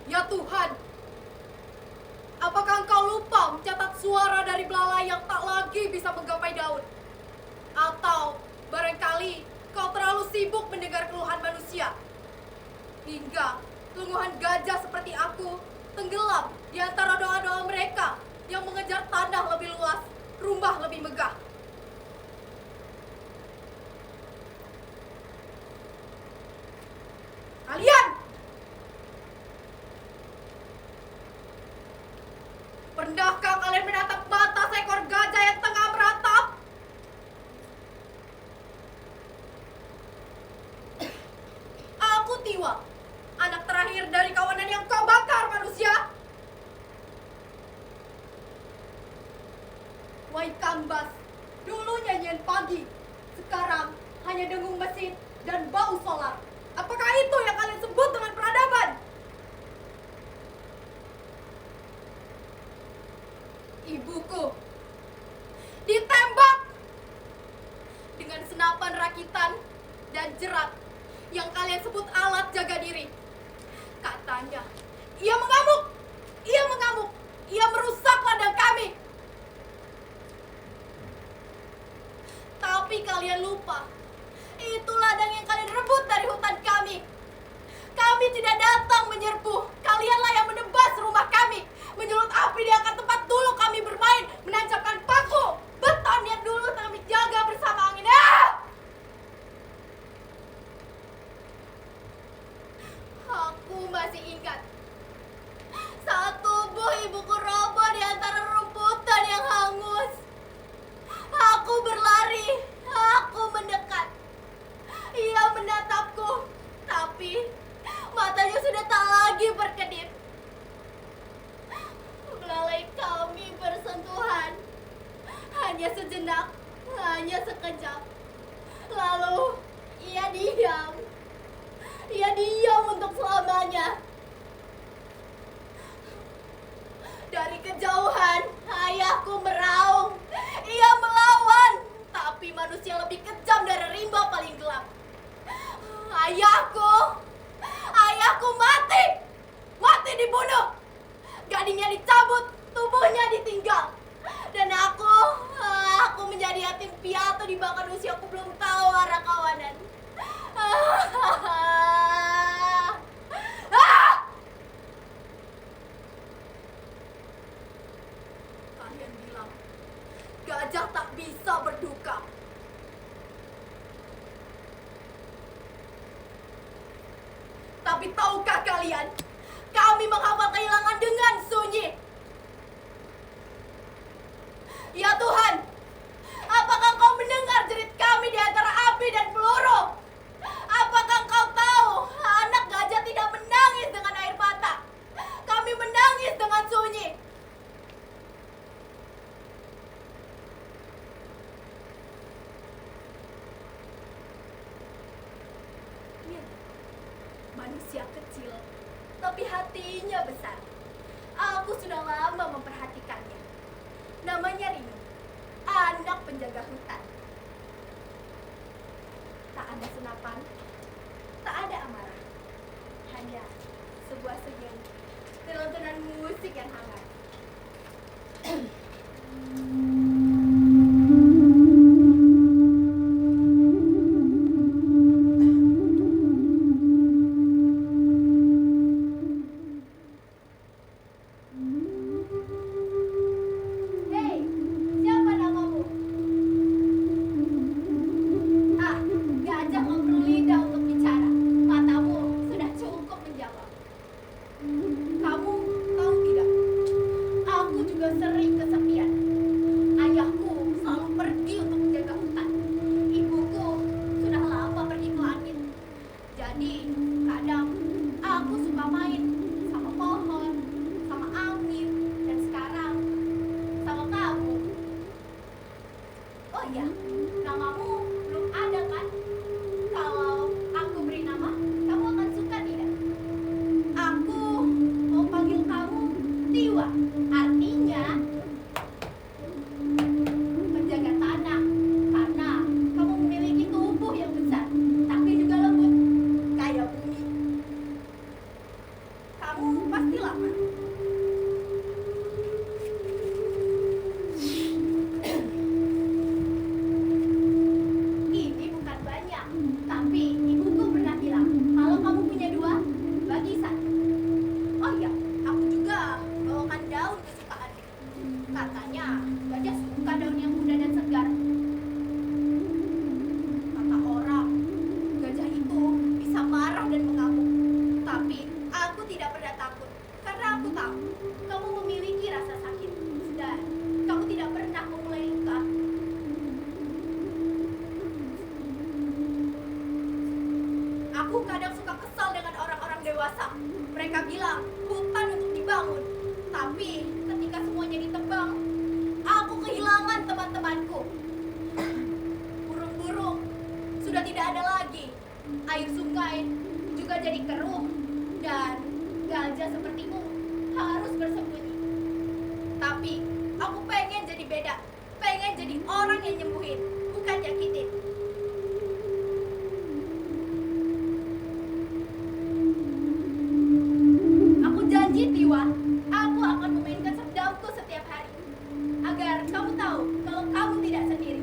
Ya Tuhan, apakah engkau lupa mencatat suara dari belalai yang tak lagi bisa menggapai daun? Atau barangkali kau terlalu sibuk mendengar keluhan manusia, hingga keluhan gajah seperti aku tenggelam di antara doa-doa mereka yang mengejar tanah lebih luas, rumah lebih megah. Kalian! Pernahkah kalian menatap mata seekor gajah yang tengah meratap? Aku Tiwa, anak terakhir dari kawanan yang kau bakar, manusia. Wai Kambas, dulu nyanyian pagi, sekarang hanya dengung mesin dan bau solar. Apakah itu yang kalian sebut dengan peradaban? Ibuku ditembak dengan senapan rakitan dan jerat yang kalian sebut alat jaga diri. Katanya, ia mengamuk, ia merusak ladang kami. Tapi kalian lupa, itu ladang yang kalian rebut dari hutan kami. Kami tidak datang menyerbu, kalianlah yang menebas rumah kami, menyulut api di akar tempat dulu kami bermain, menancapkan paku, beton yang dulu kami jaga bersama angin. Aku masih ingat saat tubuh ibuku roboh di antara rumputan yang hangus. Aku berlari, aku mendekat. Ia menatapku, tapi matanya sudah tak lagi berkedip. Belalai kami bersentuhan, hanya sejenak, hanya sekejap. Lalu ia diam. Ia diam untuk selamanya. Dari kejauhan, ayahku meraung. Ia melawan, tapi manusia lebih kejam dari rimba paling gelap. Ayahku mati dibunuh. Gadingnya dicabut, tubuhnya ditinggal. Dan aku menjadi yatim piatu di bahkan usiaku belum tahu arah kawanan. Kalian bilang gajah tak bisa berduka. Tapi tahukah kalian, kami menghafal kehilangan dengan sunyi. Ya Tuhan, apakah kau mendengar jerit kami di antara api dan peluru? Apakah kau tahu anak gajah tidak menangis dengan air mata? Kami menangis dengan sunyi. Iya, manusia kecil, tapi hatinya besar. Aku sudah lama memperhatikannya. Namanya Rino, anak penjaga hutan. Tak ada senapan, tak ada amarah, hanya sebuah senyum dan lantunan musik yang hangat. Hei, siapa namamu? Gajah nggak perlu lidah untuk bicara. Matamu sudah cukup menjawab. Kamu tahu tidak? Aku juga sering kesepian. mereka. Mereka bilang hutan untuk dibangun. Tapi ketika semuanya ditebang, aku kehilangan teman-temanku. Burung-burung sudah tidak ada lagi. Air sungai juga jadi keruh. Dan gajah sepertimu harus bersembunyi. Tapi aku pengen jadi beda. Pengen jadi orang yang nyembuhin, bukan nyakitin. Aku janji Tiwa, aku akan memainkan serdamku setiap hari. Agar kamu tahu kalau kamu tidak sendiri.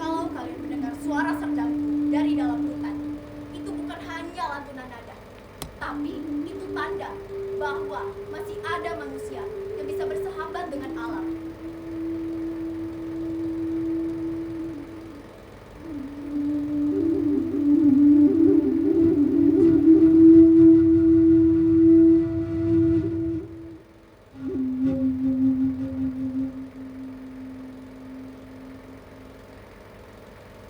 Kalau kalian mendengar suara serdamku dari dalam hutan, itu bukan hanya lantunan nada. Tapi itu tanda bahwa masih ada manusia yang bisa bersahabat dengan alam.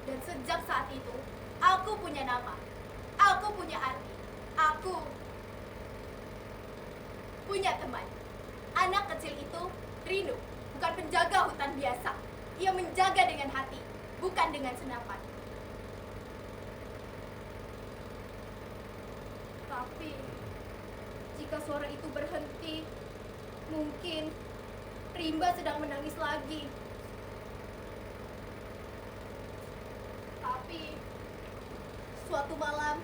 Dan sejak saat itu, aku punya nama. Aku punya arti. Aku punya teman. Anak kecil itu Rinu, bukan penjaga hutan biasa. Ia menjaga dengan hati, bukan dengan senapan. Tapi jika suara itu berhenti, mungkin Rimba sedang menangis lagi. Tapi suatu malam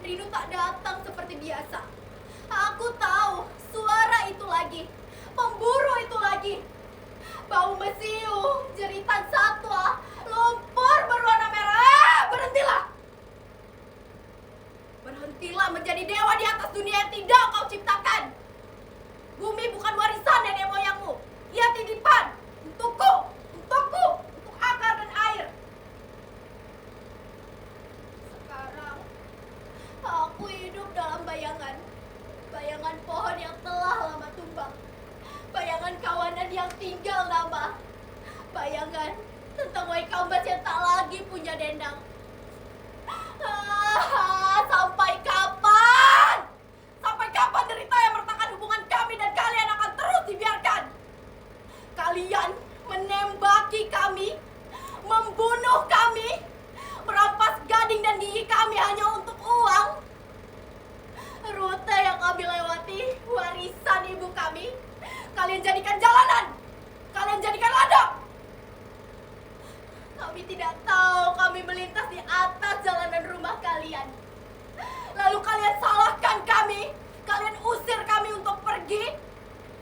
Rinu tak datang seperti biasa. Aku tahu suara itu lagi, pemburu itu lagi. Bau mesiu, jeritan satwa, lumpur berwarna merah. Berhentilah! Berhentilah menjadi dewa di atas dunia yang tidak kau ciptakan. Bumi bukan warisan nenek moyangmu. Ia titipan untukku, untuk akar dan air. Sekarang aku hidup dalam bayangan. Bayangan pohon yang telah lama tumbang. Bayangan kawanan yang tinggal lama. Bayangan tentang Waikambas yang tak lagi punya dendang. Sampai kapan? Sampai kapan derita yang meretakkan hubungan kami dan kalian akan terus dibiarkan? Kalian menembaki kami, membunuh kami, merampas gading dan gigi kami hanya untuk uang. Rute yang kami lewati, warisan ibu kami, kalian jadikan jalanan, kalian jadikan ladang. Kami tidak tahu kami melintas di atas jalanan rumah kalian. Lalu kalian salahkan kami, kalian usir kami untuk pergi,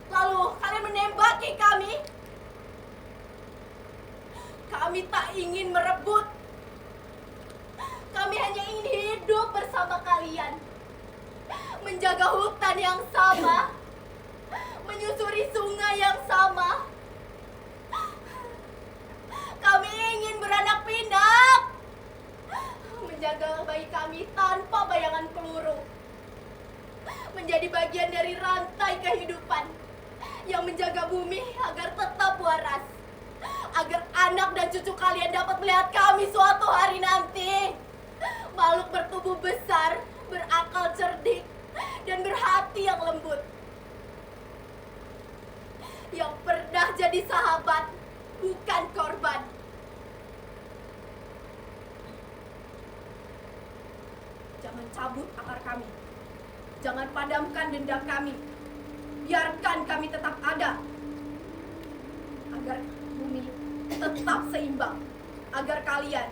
lalu kalian menembaki kami. Kami tak ingin merebut. Kami hanya ingin hidup bersama kalian. Menjaga hutan yang sama, menyusuri sungai yang sama. Kami ingin beranak pinak, menjaga bayi kami tanpa bayangan peluru. Menjadi bagian dari rantai kehidupan yang menjaga bumi agar tetap waras. Agar anak dan cucu kalian dapat melihat kami suatu hari nanti. Makhluk bertubuh besar, berakal cerdik, dan berhati yang lembut. Yang pernah jadi sahabat, bukan korban. Jangan cabut akar kami. Jangan padamkan dendam kami. Biarkan kami tetap ada. Agar bumi tetap seimbang. Agar kalian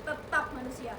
tetap manusia.